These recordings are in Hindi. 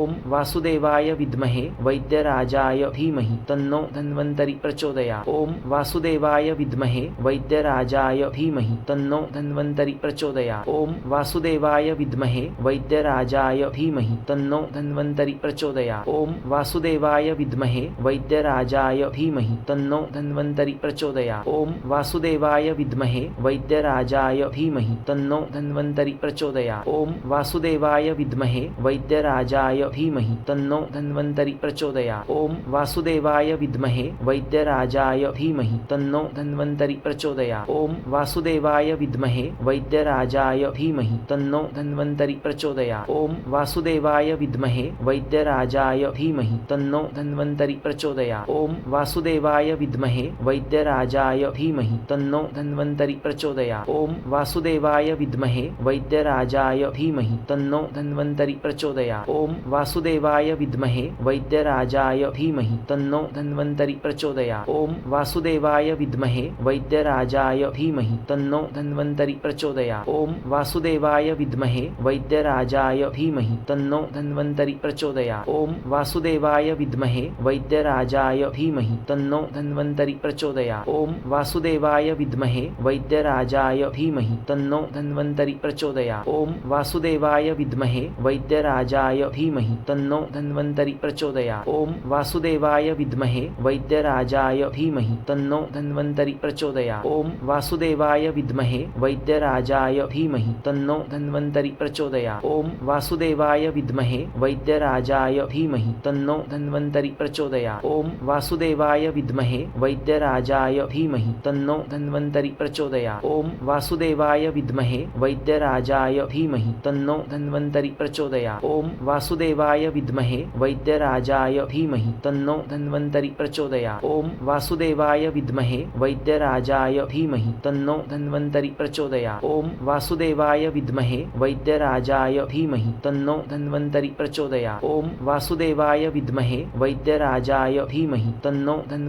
ओम वासुदेवाय विद्महे वैद्यराजाय धीमहि तन्नो धन्वन्तरि प्रचोदयात्। ओम वासुदेवाय विद्महे वैद्यराजाय धीमहि तन्नो धन्वन्तरि प्रचोदयात्। ओम वासुदेवाय विद्महे वैद्यराजाय धीमहि तन्नो धन्वन्तरि प्रचोदयात्। ओम वासुदेवाय विद्महे वैद्यराजाय धीमहि तन्नो धन्वन्तरि प्रचोदयात्। ओम वासुदेवाय विद्महे वैद्यराजाय धीमहि तन्नो धन्वन्तरि प्रचोदयात्। ओम वासुदेवाय विद्महे वैद्यराजाय धीमहि तन्नो धन्वन्तरि प्रचोदयात्। ओम वासुदेवाय विद्महे वैद्यराजाय धीमहि तन्नो धन्वन्तरि प्रचोदयात्। ओम वासुदेवाय विद्महे वैद्यराजाय धीमहि तन्नो धन्वन्तरि प्रचोदयात्। ओम वासुदेवाय विद्महे वैद्यराजाय धीमहि तन्नो धन्वन्तरि प्रचोदयात्। ओम वासुदेवाय विद्महे वैद्यराजाय धीमहि तन्नो धन्वन्तरि प्रचोदयात्। ओम वासुदेवाय विद्महे वैद्यराजाय धीमहि तन्नो धन्वन्तरि प्रचोदयात्। ओम वासुदेवाय विद्महे वैद्यराजाय धीमहि तन्नो धन्वन्तरि प्रचोदयात्। ओम वासुदेवाय विद्महे वैद्यराजाय धीमहि तन्नो धन्वन्तरि प्रचोदयात्। ओम वासुदेवाय विद्महे वैद्यराजाय धीमहि तन्नो धन्वन्तरि प्रचोदयात्। ओम वासुदेवाय विद्महे वैद्यराजाय धीमहि तन्नो धन्वन्तरि प्रचोदयात्। ओम वासुदेवाय विद्महे वैद्यराजाय धीमहि तन्नो धन्वन्तरि प्रचोदयात्। ओम वासुदेवाय विद्महे वैद्यराजाय धीमहि तन्नो धन्वन्तरि प्रचोदयात्। ओम वासुदेवाय विद्महे वैद्यराजाय धीमहि तन्नो धन्वन्तरि प्रचोदयात्। ओम वासुदेवाय विद्महे वैद्यराजाय धीमहि तन्नो धन्वन्तरि प्रचोदयात्। ओम वासुदेवाय विद्महे वैद्यराजाय धीमहि तन्नो धन्वन्तरि प्रचोदयात्। ओम वासुदेवाय विद्महे वैद्यराजाय धीमहि तन्नो धन्वन्तरि प्रचोदयात्। ओम वासुदेवाय विद्महे वैद्यराजाय धीमहि तन्नो धन्वन्तरि प्रचोदयात्। ओम वासुदेवाय विद्महे वैद्यराजाय धीमहि तन्नो धन्वन्तरि प्रचोदयात्। ओम वासुदेवाय विद्महे वैद्यराजाय धीमहि तन्नो धन्वन्तरि प्रचोदयात्। ओम वासुदेवाय विद्महे वैद्यराजाय धीमहि तन्नो धन्वन्तरि प्रचोदयात्। ओम वासुदेवाय विद्महे वैद्यराजाय धीमहि तन्नो धन्वन्तरि प्रचोदयात्। ओम वासुदेवाय विद्महे वैद्यराजाय धीमहि तन्नो धन्वन्तरि प्रचोदयात्। ओम वासुदेवाय विद्महे वैद्यराजाय धीमहि तन्नो धन्वन्तरि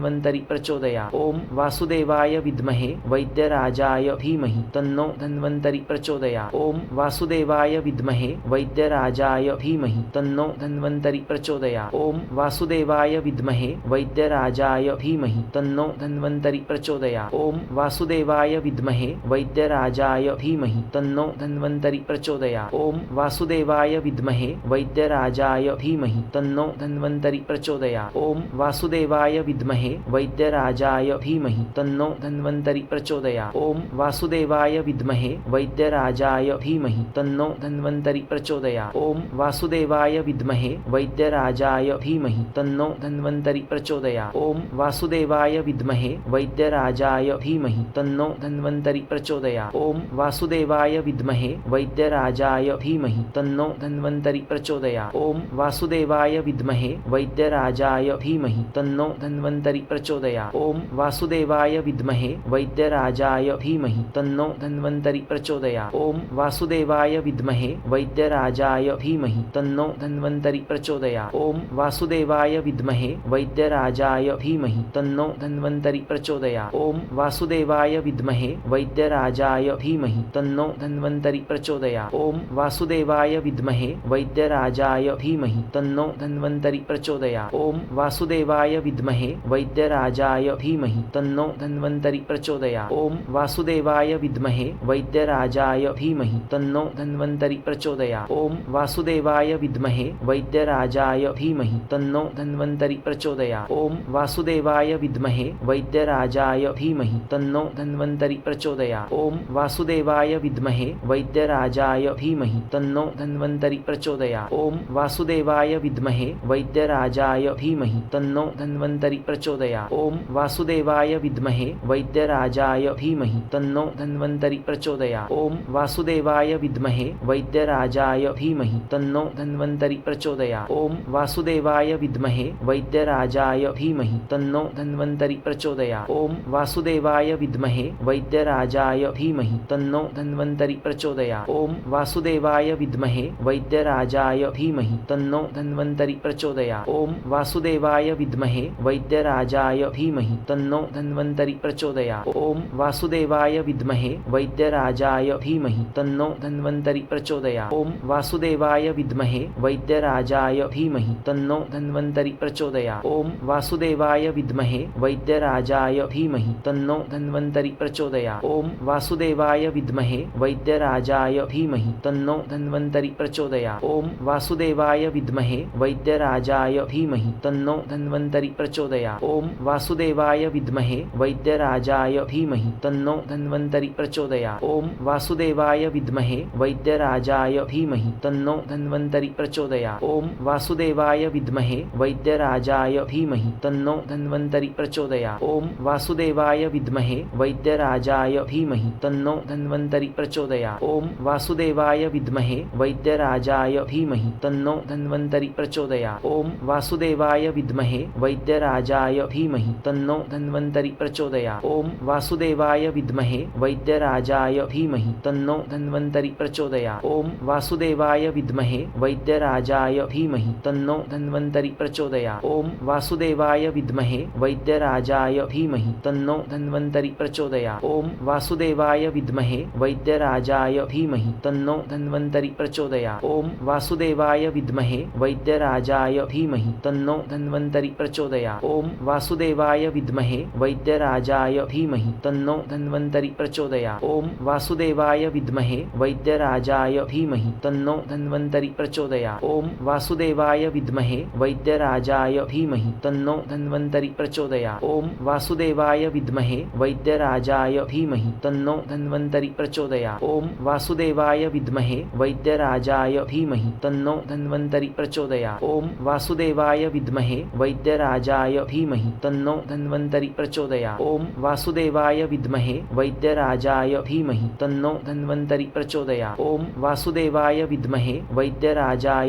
प्रचोदयात्। ओम वासुदेवाय विद्महे वैद्यराजाय धीमहि तन्नो धन्वन्तरि प्रचोदयात्। ओम वासुदेवाय विद्महे वैद्यराजाय धीमहि तन्नो धन्वन्तरि प्रचोदयात्। ओम वासुदेवाय विद्महे वैद्यराजाय धीमहि तन्नो धन्वन्तरि प्रचोदयात्। ओम वासुदेवाय विद्महे वैद्यराजाय धीमहि तन्नो धन्वन्तरि प्रचोदयात्। ओम वासुदेवाय विद्महे वैद्यराजाय धीमहि तन्नो धन्वन्तरि प्रचोदयात्। ओम वासुदेवाय विद्महे वैद्यराजाय धीमहि तन्नो धन्वन्तरि प्रचोदयात्। ओम वासुदेवाय विद्महे वैद्यराजाय धीमहि तन्नो धन्वन्तरि प्रचोदयात्। ओम वासुदेवाय विद्महे वैद्यराजाय धीमहि तन्नो धन्वन्तरि प्रचोदयात्। ओम वासुदेवाय विद्महे वैद्यराजाय धीमहि तन्नो धन्वन्तरि प्रचोदयात्। ओम वासुदेवाय विद्महे वैद्यराजाय धीमहि तन्नो धन्वन्तरि प्रचोदयात्। ओम वासुदेवाय विद्महे वैद्यराजाय धीमहि तन्नो धन्वन्तरि प्रचोदयात्। ओम वासुदेवाय विद्महे वैद्यराजाय धीमहि तन्नो धन्वन्तरि प्रचोदयात्। ओम वासुदेवाय विद्महे वैद्यराजाय धीमहि तन्नो धन्वन्तरि प्रचोदयात्। ओम वासुदेवाय विद्महे वैद्यराजाय धीमहि तन्नो धन्वन्तरि प्रचोदयात्। ओम वासुदेवाय विद्महे वैद्यराजाय धीमहि तन्नो धन्वन्तरि प्रचोदयात्। ओम वासुदेवाय विद्महे वैद्यराजाय धीमहि तन्नो धन्वन्तरि प्रचोदयात्। ओम वासुदेवाय विद्महे वैद्यराजाय धीमहि तन्नो धन्वन्तरि प्रचोदयात्। ओम वासुदेवाय विद्महे वैद्यराजाय धीमहि तन्नो धन्वन्तरि प्रचोदयात्। ओम वासुदेवाय विद्महे वैद्यराजाय धीमहि तन्नो धन्वन्तरि प्रचोदयात्। ओम वासुदेवाय विद्महे वैद्यराजाय धीमहि तन्नो धन्वन्तरि प्रचोदयात्। ओम वासुदेवाय विद्महे वैद्यराजाय धीमहि तन्नो धन्वन्तरि प्रचोदयात्। ओम वासुदेवाय विद्महे वैद्यराजाय धीमहि तन्नो धन्वन्तरि प्रचोदयात्। ओम वासुदेवाय विद्महे वैद्यराजाय धीमहि तन्नो धन्वन्तरि प्रचोदयात्। ओम वासुदेवाय विद्महे वैद्यराजाय धीमहि तन्नो धन्वन्तरि प्रचोदयात्। ओम वासुदेवाय विद्महे वैद्यराजाय धीमहि तन्नो धन्वन्तरि प्रचोदयात्। ओम वासुदेवाय विद्महे वैद्यराजाय धीमहि तन्नो धन्वन्तरि प्रचोदयात्। ओम वासुदेवाय विद्महे वैद्यराजाय धीमहि तन्नो धन्वन्तरि प्रचोदयात्। ओम वासुदेवाय विद्महे वैद्यराजाय धीमहि तन्नो धन्वन्तरि प्रचोदयात्। ॐ वासुदेवाय विद्महे वैद्यराजाय धीमहि तन्नो धन्वन्तरि प्रचोदयात्। ॐ वासुदेवाय विद्महे वैद्यराजाय धीमहि तन्नो धन्वन्तरि प्रचोदयात्। ॐ वासुदेवाय विद्महे वैद्यराजाय धीमहि तन्नो धन्वन्तरि प्रचोदयात्। ॐ वासुदेवाय विद्महे वैद्यराजाय धीमहि तन्नो धन्वन्तरि प्रचोदयात्। ॐ वासुदेवाय विद्महे वैद्यराजाय धीमहि तन्नो धन्वन्तरि प्रचोदयात्। ॐ वासुदेवाय विद्महे वैद्यराजाय धीमहि तन्नो धन्वन्तरि प्रचोदयात्। ॐ वासुदेवाय विद्महे वैद्यराजाय धीमहि तन्नो धन्वन्तरि प्रचोदयात्। ॐ वासुदेवाय विद्महे वैद्यराजाय धीमहि तन्नो धन्वन्तरि प्रचोदयात्। ॐ वासुदेवाय विद्महे वैद्यराजाय धीमहि तन्नो धन्वन्तरि प्रचोदयात्। ॐ वासुदेवाय विद्महे वैद्यराजाय धीमहि तन्नो धन्वन्तरि प्रचोदयात्। ॐ वासुदेवाय विद्महे वैद्यराजाय धीमहि तन्नो धन्वन्तरि प्रचोदयात्। ॐ वासुदेवाय विद्महे वैद्यराजाय धीमहि तन्नो धन्वन्तरि प्रचोदयात्। ॐ वासुदेवाय विद्महे वैद्यराजाय धीमहि तन्नो धन्वन्तरि प्रचोदयात्। ॐ वासुदेवाय विद्महे वैद्यराजाय धीमहि तन्नो धन्वन्तरि प्रचोदयात्। ॐ वासुदेवाय विद्महे वैद्यराजाय धीमहि तन्नो धन्वन्तरि प्रचोदयात्। ॐ वासुदेवाय विद्महे वैद्यराजाय धीमहि तन्नो धन्वन्तरि प्रचोदयात्। ॐ वासुदेवाय विद्महे वैद्यराजाय धीमहि तन्नो धन्वन्तरि प्रचोदयात्। ॐ वासुदेवाय विद्महे वैद्यराजाय धीमहि तन्नो धन्वन्तरि प्रचोदयात्। ॐ वासुदेवाय विद्महे वैद्यराजाय धीमहि तन्नो धन्वन्तरि प्रचोदयात्। ॐ वासुदेवाय विद्महे वैद्यराजाय धीमहि तन्नो धन्वन्तरि प्रचोदयात्। ॐ वासुदेवाय विद्महे वैद्यराजाय धीमहि तन्नो धन्वन्तरि प्रचोदयात्। ॐ वासुदेवाय विद्महे वैद्यराजाय धीमहि तन्नो धन्वन्तरि प्रचोदयात्। ॐ वासुदेवाय विद्महे वैद्यराजाय धीमहि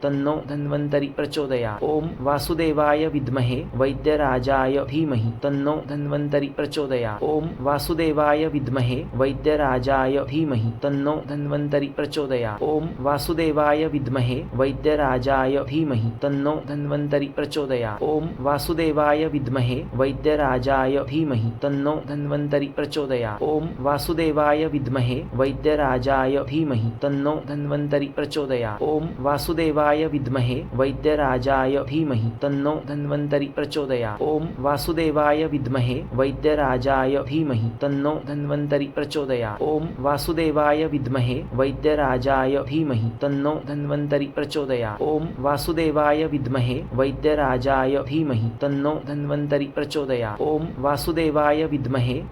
तन्नो धन्वन्तरि प्रचोदयात्। ॐ वासुदेवाय विद्महे वैद्यराजाय धीमहि तन्नो धन्वन्तरि प्रचोदयात्। ॐ वासुदेवाय विद्महे वैद्यराजाय धीमहि तन्नो धन्वन्तरि प्रचोदयात्। ॐ वासुदेवाय विद्महे वैद्यराजाय धीमहि तन्नो धन्वन्तरि प्रचोदयात्। ॐ वासुदेवाय विद्महे वैद्यराजाय धीमहि तन्नो धन्वन्तरि प्रचोदयात्। ॐ वासुदेवाय विद्महे वैद्यराजाय धीमहि तन्नो धन्वन्तरि प्रचोदयात्। ॐ वासुदेवाय विद्महे वैद्यराजाय धीमहि तन्नो धन्वन्तरि प्रचोदयात्। ॐ वासुदेवाय विद्महे वैद्यराजाय धीमहि तन्नो धन्वन्तरि प्रचोदयात्। ॐ वासुदेवाय विद्महे वैद्यराजाय धीमहि तन्नो धन्वन्तरि प्रचोदयात्। ॐ वासुदेवाय विद्महे वैद्यराजाय धीमहि तन्नो धन्वन्तरि प्रचोदयात्। ॐ वासुदेवाय विद्महे वैद्यराजाय धीमहि तन्नो धन्वन्तरि प्रचोदयात्। ॐ वासुदेवाय विद्महे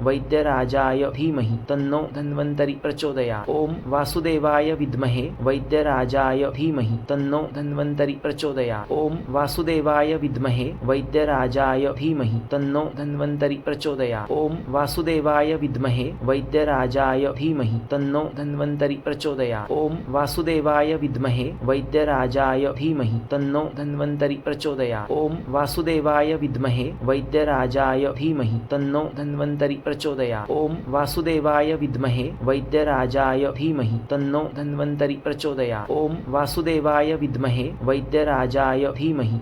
वैद्यराजाय धीमहि तन्नो धन्वन्तरि प्रचोदयात्। ॐ वासुदेवाय विद्महे वैद्यराजाय धीमहि तन्नो धन्वन्तरि प्रचोदयात्। ॐ वासुदेवाय विद्महे वैद्यराजाय धीमहि तन्नो धन्वन्तरि प्रचोदयात्। ॐ वासुदेवाय विद्महे वैद्यराजाय धीमहि तन्नो धन्वन्तरि प्रचोदयात्। ॐ वासुदेवाय विद्महे वैद्यराजाय धीमहि तन्नो धन्वन्तरि प्रचोदयात्। ॐ वासुदेवाय विद्महे वैद्यराजाय धीमहि तन्नो धन्वन्तरि प्रचोदयात्। ॐ वासुदेवाय विद्महे वैद्यराजाय धीमहि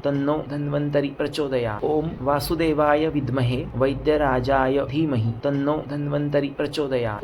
तन्नो धन्वन्तरि प्रचोदयात्। ॐ वासुदेवाय विद्महे वैद्यराजाय धीमहि तन्नो धन्वन्तरि प्रचोदयात्। ॐ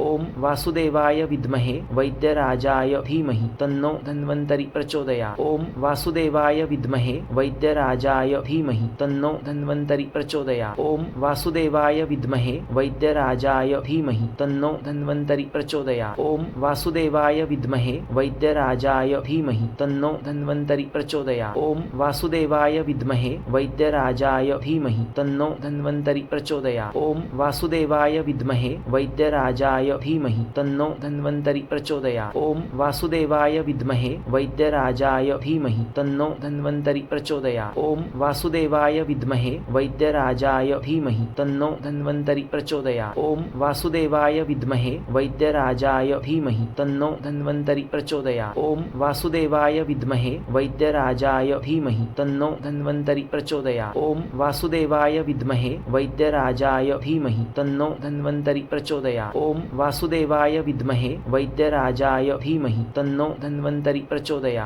वासुदेवाय विद्महे वैद्यराजाय धीमहि तन्नो धन्वन्तरि प्रचोदयात्। ॐ वासुदेवाय विद्महे वैद्यराजाय धीमहि तन्नो धन्वन्तरि प्रचोदयात्। ॐ वासुदेवाय विद्महे वैद्यराजाय धीमहि तन्नो धन्वन्तरि प्रचोदयात्। ॐ वासुदेवाय विद्महे वैद्यराजाय धीमहि तन्नो धन्वन्तरि प्रचोदयात्। ॐ वासुदेवाय विद्महे वैद्यराजाय धीमहि तन्नो धन्वन्तरि प्रचोदयात्। ॐ वासुदेवाय विद्महे वैद्यराजाय धीमहि तन्नो धन्वन्तरि प्रचोदयात्। ॐ वासुदेवाय विद्महे वैद्यराजाय धीमहि तन्नो धन्वन्तरि प्रचोदयात्। ॐ वासुदेवाय विद्महे वैद्यराजाय धीमहि तन्नो धन्वन्तरि प्रचोदयात्। ॐ वासुदेवाय विद्महे वैद्यराजाय धीमहि तन्नो धन्वन्तरि प्रचोदयात्। ॐ वासुदेवाय विद्महे वैद्यराजाय धीमहि तन्नो धन्वन्तरि प्रचोदयात्। ॐ वासुदेवाय विद्महे वैद्यराजाय धीमहि तन्नो धन्वन्तरि प्रचोदयात्। ॐ वासुदेवाय विद्महे वैद्यराजाय धीमहि तन्नो धन्वन्तरि प्रचोदयात्।